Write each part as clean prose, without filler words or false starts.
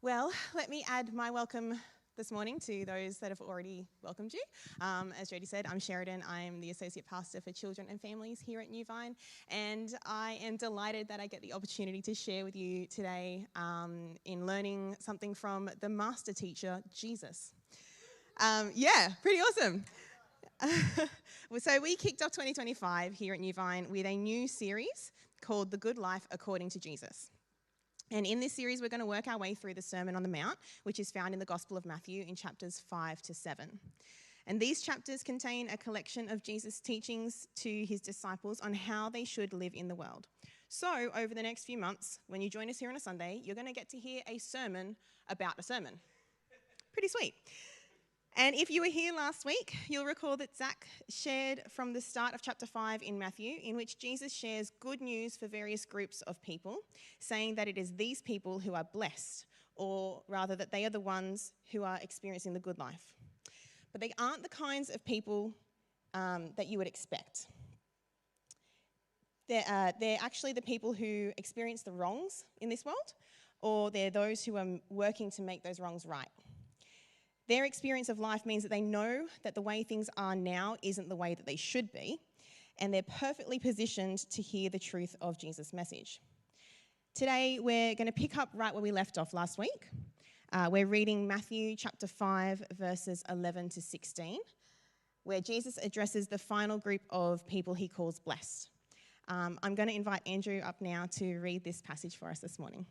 Well, let me add my welcome this morning to those that have already welcomed you. As Jody said, I'm Sheriden. I'm the Associate Pastor for Children and Families here at New Vine, and I am delighted that I get the opportunity to share with you today in learning something from the master teacher, Jesus. Pretty awesome. So we kicked off 2025 here at New Vine with a new series called The Good Life According to Jesus. And in this series, we're going to work our way through the Sermon on the Mount, which is found in the Gospel of Matthew in chapters 5 to 7. And these chapters contain a collection of Jesus' teachings to his disciples on how they should live in the world. So over the next few months, when you join us here on a Sunday, you're going to get to hear a sermon about a sermon. Pretty sweet. And if you were here last week, you'll recall that Zach shared from the start of chapter 5 in Matthew, in which Jesus shares good news for various groups of people, saying that it is these people who are blessed, or rather that they are the ones who are experiencing the good life. But they aren't the kinds of people that you would expect. They're actually the people who experience the wrongs in this world, or they're those who are working to make those wrongs right. Their experience of life means that they know that the way things are now isn't the way that they should be, and they're perfectly positioned to hear the truth of Jesus' message. Today, we're going to pick up right where we left off last week. We're reading Matthew chapter 5, verses 11 to 16, where Jesus addresses the final group of people he calls blessed. I'm going to invite Andrew up now to read this passage for us this morning.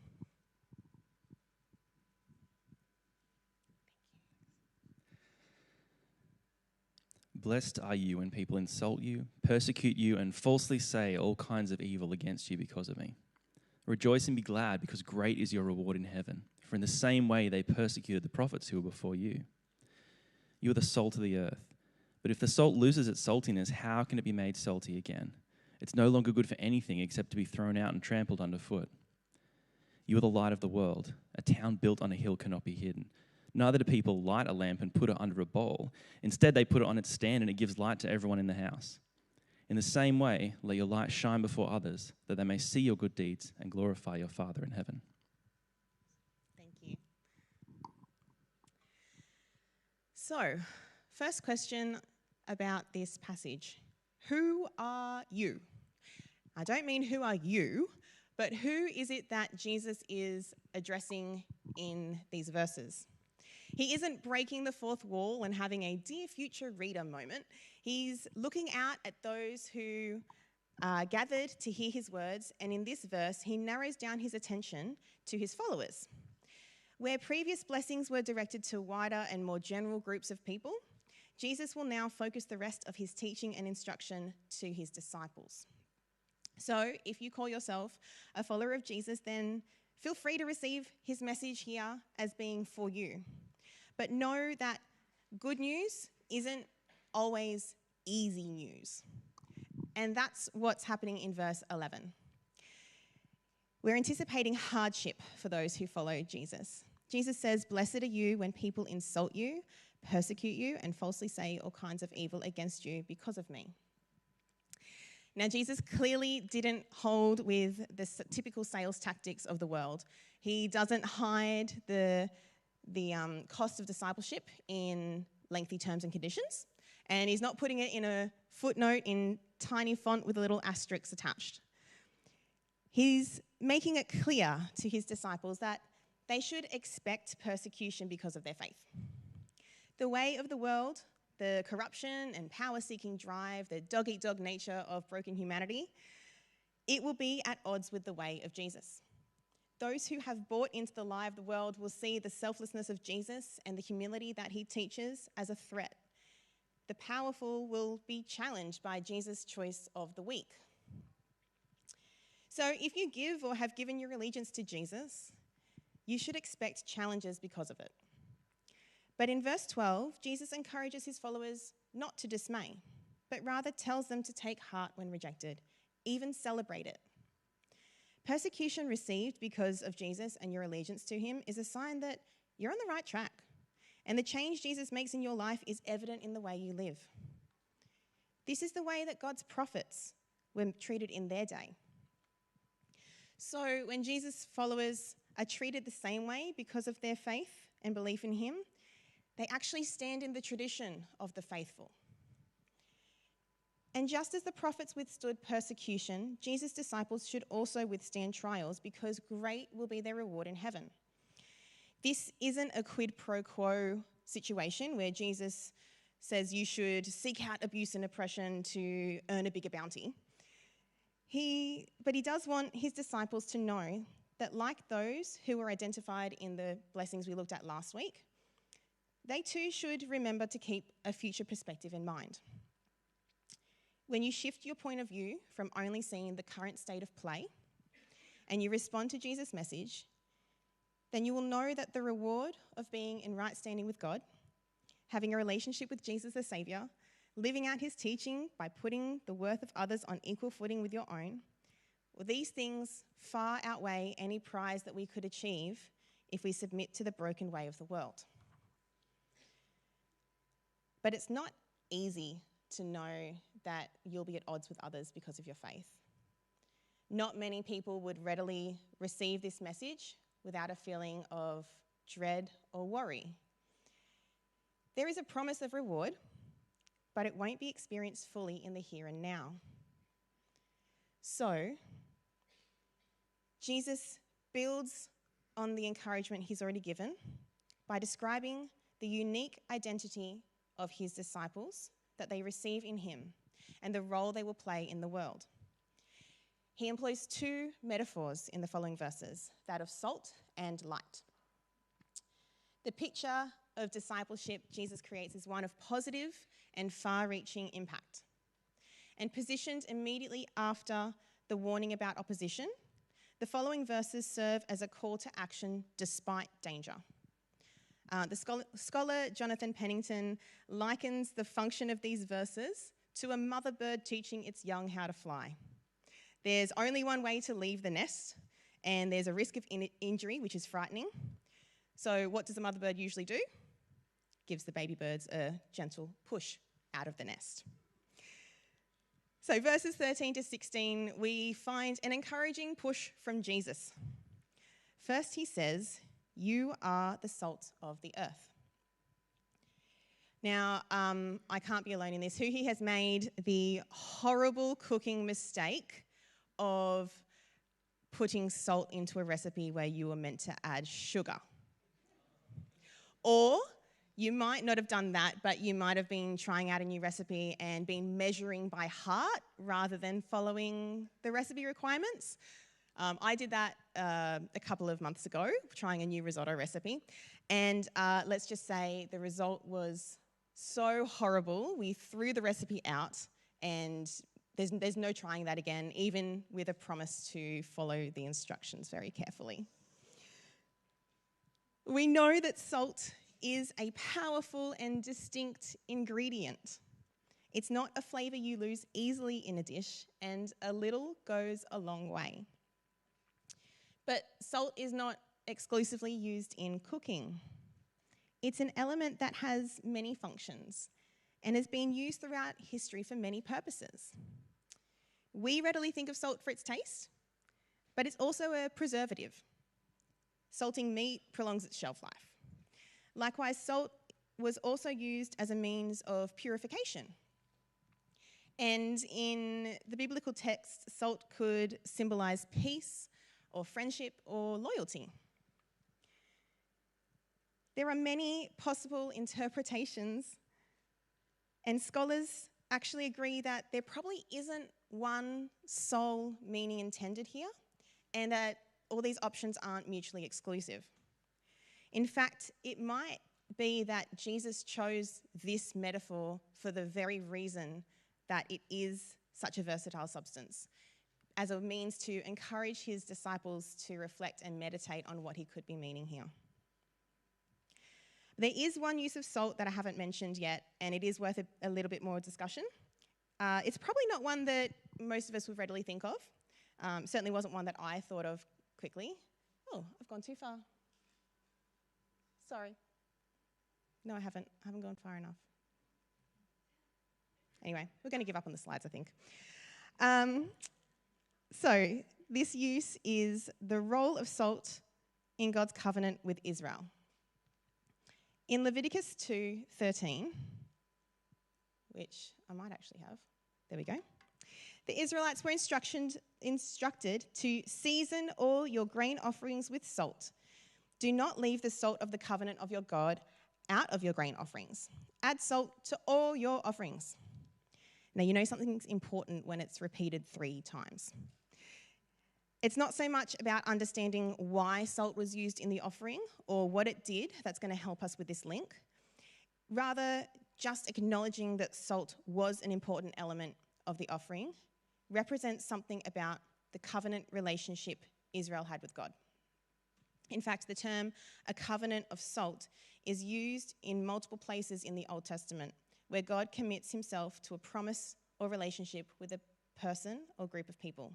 Blessed are you when people insult you, persecute you, and falsely say all kinds of evil against you because of me. Rejoice and be glad, because great is your reward in heaven. For in the same way they persecuted the prophets who were before you. You are the salt of the earth. But if the salt loses its saltiness, how can it be made salty again? It's no longer good for anything except to be thrown out and trampled underfoot. You are the light of the world. A town built on a hill cannot be hidden. Neither do people light a lamp and put it under a bowl. Instead, they put it on its stand, and it gives light to everyone in the house. In the same way, let your light shine before others, that they may see your good deeds and glorify your Father in heaven. Thank you. So, first question about this passage. Who are you? I don't mean who are you, but who is it that Jesus is addressing in these verses? He isn't breaking the fourth wall and having a dear future reader moment. He's looking out at those who are gathered to hear his words, and in this verse, he narrows down his attention to his followers. Where previous blessings were directed to wider and more general groups of people, Jesus will now focus the rest of his teaching and instruction to his disciples. So, if you call yourself a follower of Jesus, then feel free to receive his message here as being for you. But know that good news isn't always easy news. And that's what's happening in verse 11. We're anticipating hardship for those who follow Jesus. Jesus says, "Blessed are you when people insult you, persecute you, and falsely say all kinds of evil against you because of me." Now, Jesus clearly didn't hold with the typical sales tactics of the world. He doesn't hide the cost of discipleship in lengthy terms and conditions, and he's not putting it in a footnote in tiny font with a little asterisk attached. He's making it clear to his disciples that they should expect persecution because of their faith. The way of the world, the corruption and power-seeking drive, the dog-eat-dog nature of broken humanity, it will be at odds with the way of Jesus. Those who have bought into the lie of the world will see the selflessness of Jesus and the humility that he teaches as a threat. The powerful will be challenged by Jesus' choice of the weak. So if you give or have given your allegiance to Jesus, you should expect challenges because of it. But in verse 12, Jesus encourages his followers not to dismay, but rather tells them to take heart when rejected, even celebrate it. Persecution received because of Jesus and your allegiance to him is a sign that you're on the right track, and the change Jesus makes in your life is evident in the way you live. This is the way that God's prophets were treated in their day. So when Jesus' followers are treated the same way because of their faith and belief in him. They actually stand in the tradition of the faithful. And just as the prophets withstood persecution, Jesus' disciples should also withstand trials because great will be their reward in heaven. This isn't a quid pro quo situation where Jesus says you should seek out abuse and oppression to earn a bigger bounty. But he does want his disciples to know that like those who were identified in the blessings we looked at last week, they too should remember to keep a future perspective in mind. When you shift your point of view from only seeing the current state of play and you respond to Jesus' message, then you will know that the reward of being in right standing with God, having a relationship with Jesus the Saviour, living out his teaching by putting the worth of others on equal footing with your own, well, these things far outweigh any prize that we could achieve if we submit to the broken way of the world. But it's not easy to know that you'll be at odds with others because of your faith. Not many people would readily receive this message without a feeling of dread or worry. There is a promise of reward, but it won't be experienced fully in the here and now. So, Jesus builds on the encouragement he's already given by describing the unique identity of his disciples that they receive in him and the role they will play in the world. He employs two metaphors in the following verses, that of salt and light. The picture of discipleship Jesus creates is one of positive and far-reaching impact. And positioned immediately after the warning about opposition, the following verses serve as a call to action despite danger. The scholar Jonathan Pennington likens the function of these verses to a mother bird teaching its young how to fly. There's only one way to leave the nest, and there's a risk of injury, which is frightening. So what does a mother bird usually do? Gives the baby birds a gentle push out of the nest. So verses 13 to 16, we find an encouraging push from Jesus. First he says, "You are the salt of the earth." Now, I can't be alone in this. Who here has made the horrible cooking mistake of putting salt into a recipe where you were meant to add sugar? Or you might not have done that, but you might have been trying out a new recipe and been measuring by heart rather than following the recipe requirements. I did that a couple of months ago, trying a new risotto recipe. And let's just say the result was so horrible, we threw the recipe out, and there's no trying that again, even with a promise to follow the instructions very carefully. We know that salt is a powerful and distinct ingredient. It's not a flavour you lose easily in a dish, and a little goes a long way. But salt is not exclusively used in cooking. It's an element that has many functions and has been used throughout history for many purposes. We readily think of salt for its taste, but it's also a preservative. Salting meat prolongs its shelf life. Likewise, salt was also used as a means of purification. And in the biblical text, salt could symbolize peace or friendship or loyalty. There are many possible interpretations, and scholars actually agree that there probably isn't one sole meaning intended here, and that all these options aren't mutually exclusive. In fact, it might be that Jesus chose this metaphor for the very reason that it is such a versatile substance, as a means to encourage his disciples to reflect and meditate on what he could be meaning here. There is one use of salt that I haven't mentioned yet, and it is worth a little bit more discussion. It's probably not one that most of us would readily think of. Certainly wasn't one that I thought of quickly. Oh, I've gone too far. Sorry. No, I haven't. I haven't gone far enough. Anyway, we're going to give up on the slides, I think. So this use is the role of salt in God's covenant with Israel. In Leviticus 2:13, which I might actually have, there we go. The Israelites were instructed to season all your grain offerings with salt. Do not leave the salt of the covenant of your God out of your grain offerings. Add salt to all your offerings. Now, you know something's important when it's repeated 3 times. It's not so much about understanding why salt was used in the offering or what it did that's going to help us with this link. Rather, just acknowledging that salt was an important element of the offering represents something about the covenant relationship Israel had with God. In fact, the term a covenant of salt is used in multiple places in the Old Testament where God commits himself to a promise or relationship with a person or group of people.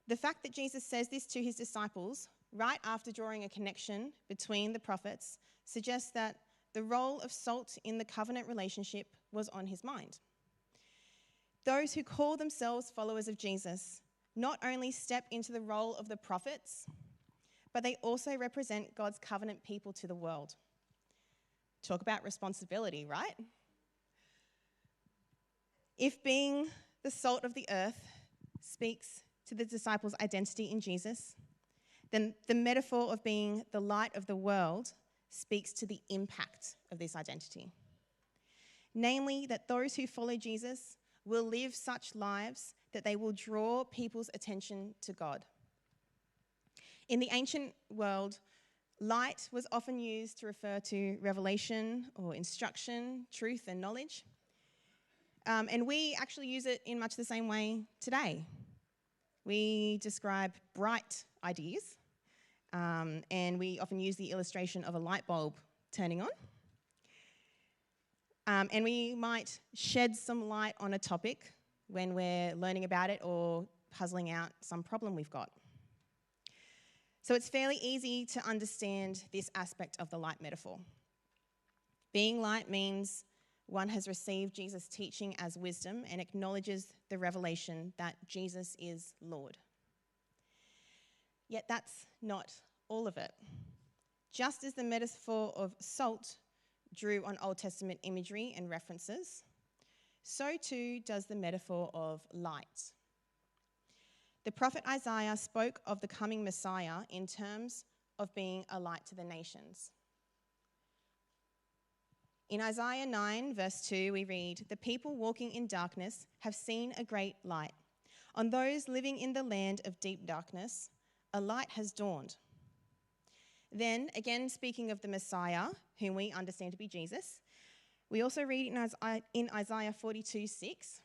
The fact that Jesus says this to his disciples right after drawing a connection between the prophets suggests that the role of salt in the covenant relationship was on his mind. Those who call themselves followers of Jesus not only step into the role of the prophets, but they also represent God's covenant people to the world. Talk about responsibility, right? If being the salt of the earth speaks to the disciples' identity in Jesus, then the metaphor of being the light of the world speaks to the impact of this identity. Namely, that those who follow Jesus will live such lives that they will draw people's attention to God. In the ancient world, light was often used to refer to revelation or instruction, truth and knowledge. And we actually use it in much the same way today. We describe bright ideas, and we often use the illustration of a light bulb turning on. And we might shed some light on a topic when we're learning about it or puzzling out some problem we've got. So it's fairly easy to understand this aspect of the light metaphor. Being light means one has received Jesus' teaching as wisdom and acknowledges the revelation that Jesus is Lord. Yet that's not all of it. Just as the metaphor of salt drew on Old Testament imagery and references, so too does the metaphor of light. The prophet Isaiah spoke of the coming Messiah in terms of being a light to the nations. In Isaiah 9, verse 2, we read, "The people walking in darkness have seen a great light. On those living in the land of deep darkness, a light has dawned." Then, again speaking of the Messiah, whom we understand to be Jesus, we also read in Isaiah 42:6,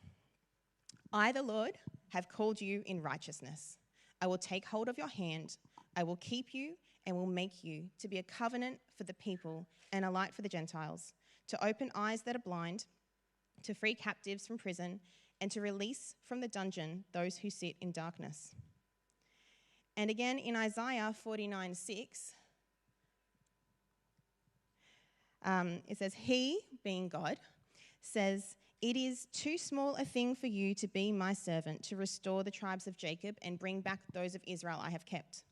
"I, the Lord, have called you in righteousness. I will take hold of your hand. I will keep you and will make you to be a covenant for the people and a light for the Gentiles, to open eyes that are blind, to free captives from prison, and to release from the dungeon those who sit in darkness." And again in Isaiah 49:6, it says, "He," being God, says, "It is too small a thing for you to be my servant, to restore the tribes of Jacob and bring back those of Israel I have kept.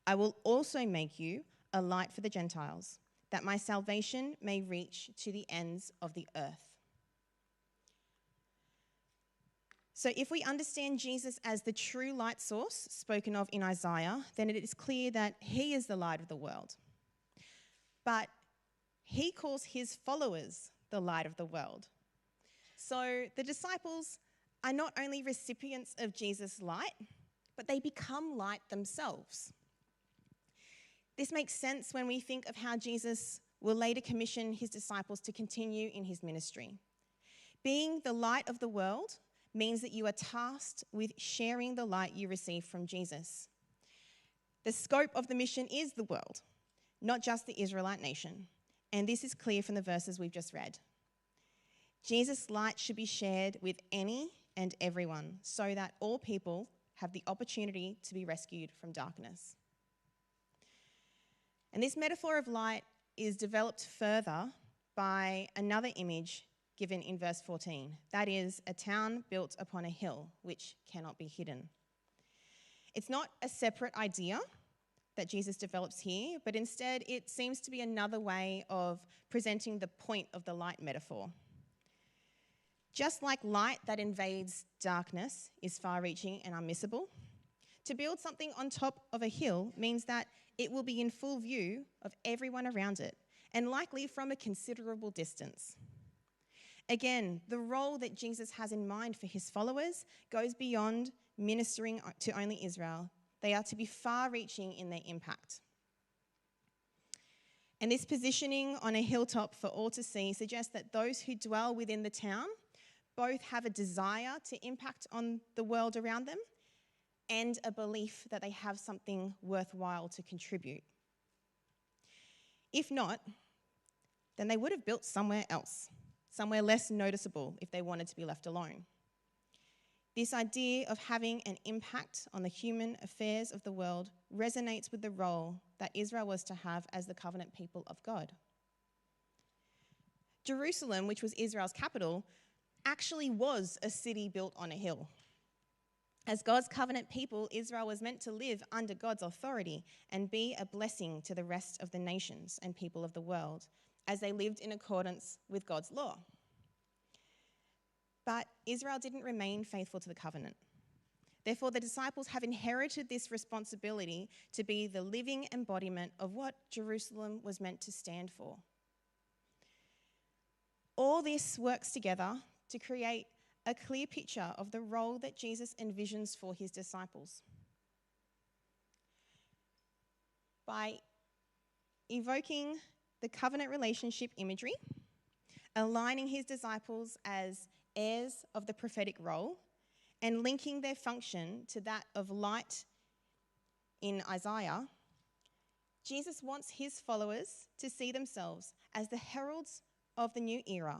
I will also make you a light for the Gentiles, that my salvation may reach to the ends of the earth." So if we understand Jesus as the true light source spoken of in Isaiah, then it is clear that he is the light of the world. But he calls his followers the light of the world. So the disciples are not only recipients of Jesus' light, but they become light themselves. This makes sense when we think of how Jesus will later commission his disciples to continue in his ministry. Being the light of the world means that you are tasked with sharing the light you receive from Jesus. The scope of the mission is the world, not just the Israelite nation, and this is clear from the verses we've just read. Jesus' light should be shared with any and everyone so that all people have the opportunity to be rescued from darkness. And this metaphor of light is developed further by another image given in verse 14. That is, a town built upon a hill which cannot be hidden. It's not a separate idea that Jesus develops here, but instead it seems to be another way of presenting the point of the light metaphor. Just like light that invades darkness is far-reaching and unmissable, to build something on top of a hill means that it will be in full view of everyone around it, and likely from a considerable distance. Again, the role that Jesus has in mind for his followers goes beyond ministering to only Israel. They are to be far-reaching in their impact. And this positioning on a hilltop for all to see suggests that those who dwell within the town both have a desire to impact on the world around them and a belief that they have something worthwhile to contribute. If not, then they would have built somewhere else, somewhere less noticeable if they wanted to be left alone. This idea of having an impact on the human affairs of the world resonates with the role that Israel was to have as the covenant people of God. Jerusalem, which was Israel's capital, actually was a city built on a hill. As God's covenant people, Israel was meant to live under God's authority and be a blessing to the rest of the nations and people of the world as they lived in accordance with God's law. But Israel didn't remain faithful to the covenant. Therefore, the disciples have inherited this responsibility to be the living embodiment of what Jerusalem was meant to stand for. All this works together to create a clear picture of the role that Jesus envisions for his disciples. By evoking the covenant relationship imagery, aligning his disciples as heirs of the prophetic role, and linking their function to that of light in Isaiah, Jesus wants his followers to see themselves as the heralds of the new era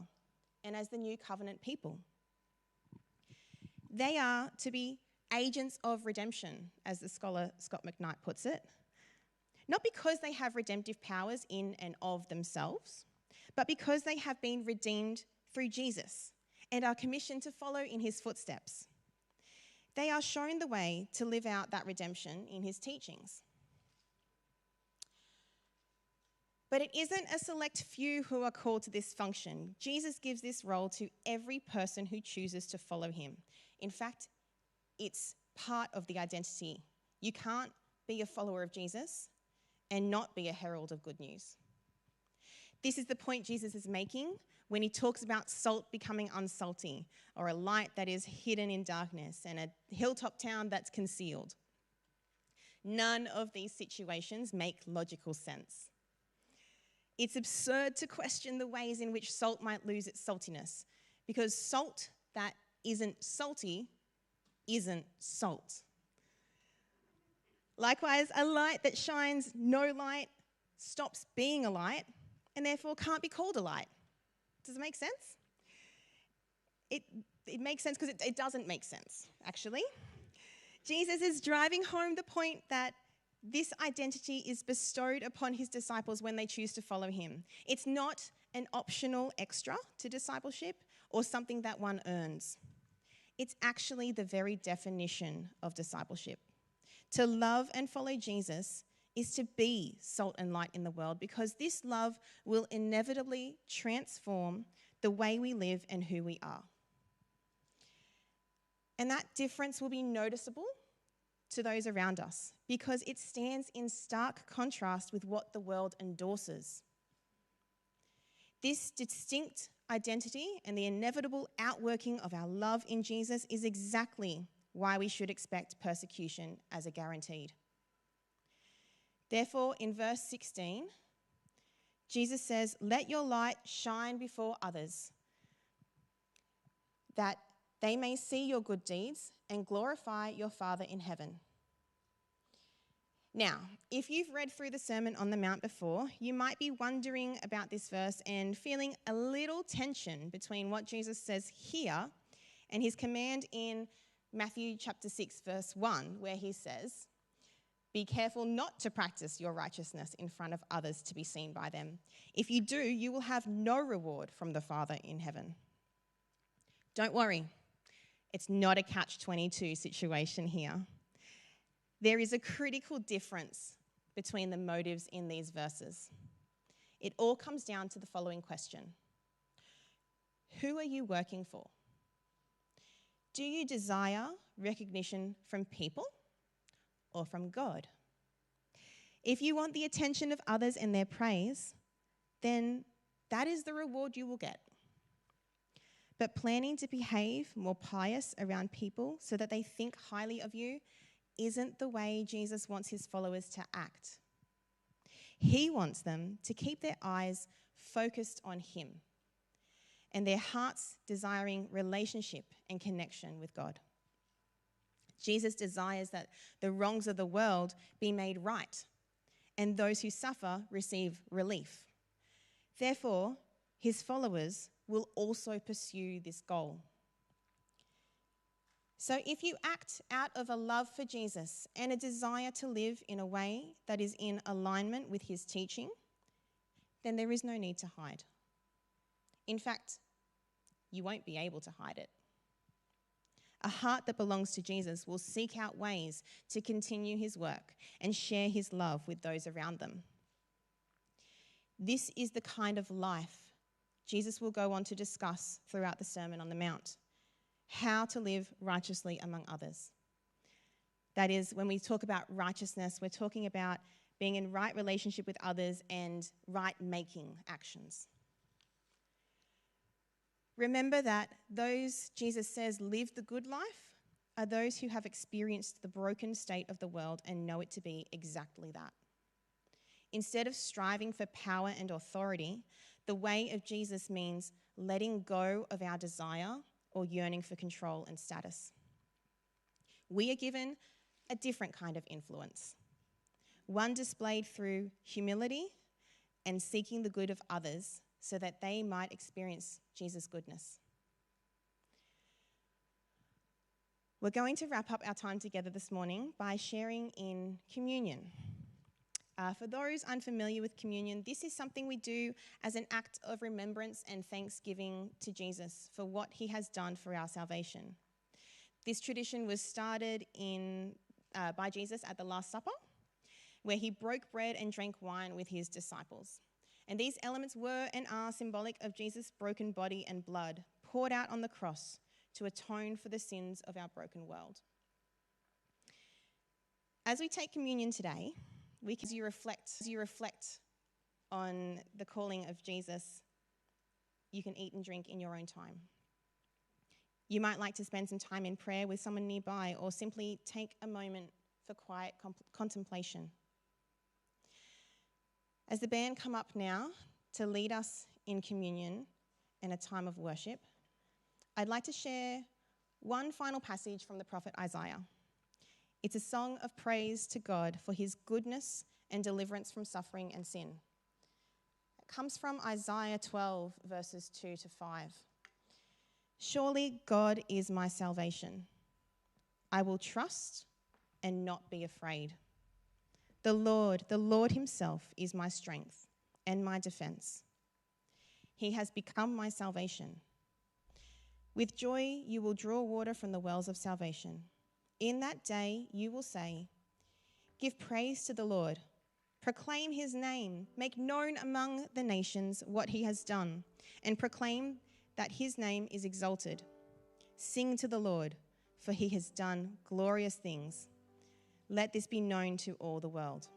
and as the new covenant people. They are to be agents of redemption, as the scholar Scott McKnight puts it, not because they have redemptive powers in and of themselves, but because they have been redeemed through Jesus and are commissioned to follow in his footsteps. They are shown the way to live out that redemption in his teachings. But it isn't a select few who are called to this function. Jesus gives this role to every person who chooses to follow him. In fact, it's part of the identity. You can't be a follower of Jesus and not be a herald of good news. This is the point Jesus is making when he talks about salt becoming unsalty, or a light that is hidden in darkness, and a hilltop town that's concealed. None of these situations make logical sense. It's absurd to question the ways in which salt might lose its saltiness, because salt that isn't salty isn't salt. Likewise, a light that shines no light stops being a light and therefore can't be called a light. Does it make sense? It makes sense because it doesn't make sense, actually. Jesus is driving home the point that this identity is bestowed upon his disciples when they choose to follow him. It's not an optional extra to discipleship or something that one earns. It's actually the very definition of discipleship. To love and follow Jesus is to be salt and light in the world, because this love will inevitably transform the way we live and who we are. And that difference will be noticeable to those around us, because it stands in stark contrast with what the world endorses. This distinct identity and the inevitable outworking of our love in Jesus is exactly why we should expect persecution as a guaranteed. Therefore, in verse 16, Jesus says, "Let your light shine before others, that they may see your good deeds and glorify your Father in heaven." Now, if you've read through the Sermon on the Mount before, you might be wondering about this verse and feeling a little tension between what Jesus says here and his command in Matthew chapter 6, verse 1, where he says, "Be careful not to practice your righteousness in front of others to be seen by them. If you do, you will have no reward from the Father in heaven." Don't worry, it's not a catch-22 situation here. There is a critical difference between the motives in these verses. It all comes down to the following question: who are you working for? Do you desire recognition from people or from God? If you want the attention of others and their praise, then that is the reward you will get. But planning to behave more pious around people so that they think highly of you isn't the way Jesus wants his followers to act. He wants them to keep their eyes focused on him and their hearts desiring relationship and connection with God. Jesus desires that the wrongs of the world be made right and those who suffer receive relief. Therefore, his followers will also pursue this goal. So if you act out of a love for Jesus and a desire to live in a way that is in alignment with his teaching, then there is no need to hide. In fact, you won't be able to hide it. A heart that belongs to Jesus will seek out ways to continue his work and share his love with those around them. This is the kind of life Jesus will go on to discuss throughout the Sermon on the Mount: how to live righteously among others. That is, when we talk about righteousness, we're talking about being in right relationship with others and right-making actions. Remember that those, Jesus says, live the good life are those who have experienced the broken state of the world and know it to be exactly that. Instead of striving for power and authority, the way of Jesus means letting go of our desire or yearning for control and status. We are given a different kind of influence, one displayed through humility and seeking the good of others so that they might experience Jesus' goodness. We're going to wrap up our time together this morning by sharing in communion. For those unfamiliar with communion, this is something we do as an act of remembrance and thanksgiving to Jesus for what he has done for our salvation. This tradition was started by Jesus at the Last Supper, where he broke bread and drank wine with his disciples. And these elements were and are symbolic of Jesus' broken body and blood poured out on the cross to atone for the sins of our broken world. As we take communion today, as you reflect on the calling of Jesus, you can eat and drink in your own time. You might like to spend some time in prayer with someone nearby, or simply take a moment for quiet contemplation. As the band come up now to lead us in communion and a time of worship, I'd like to share one final passage from the prophet Isaiah. It's a song of praise to God for his goodness and deliverance from suffering and sin. It comes from Isaiah 12, verses 2 to 5. Surely God is my salvation. I will trust and not be afraid. The Lord himself is my strength and my defense. He has become my salvation. With joy you will draw water from the wells of salvation. In that day you will say, give praise to the Lord. Proclaim his name. Make known among the nations what he has done, and proclaim that his name is exalted. Sing to the Lord, for he has done glorious things. Let this be known to all the world.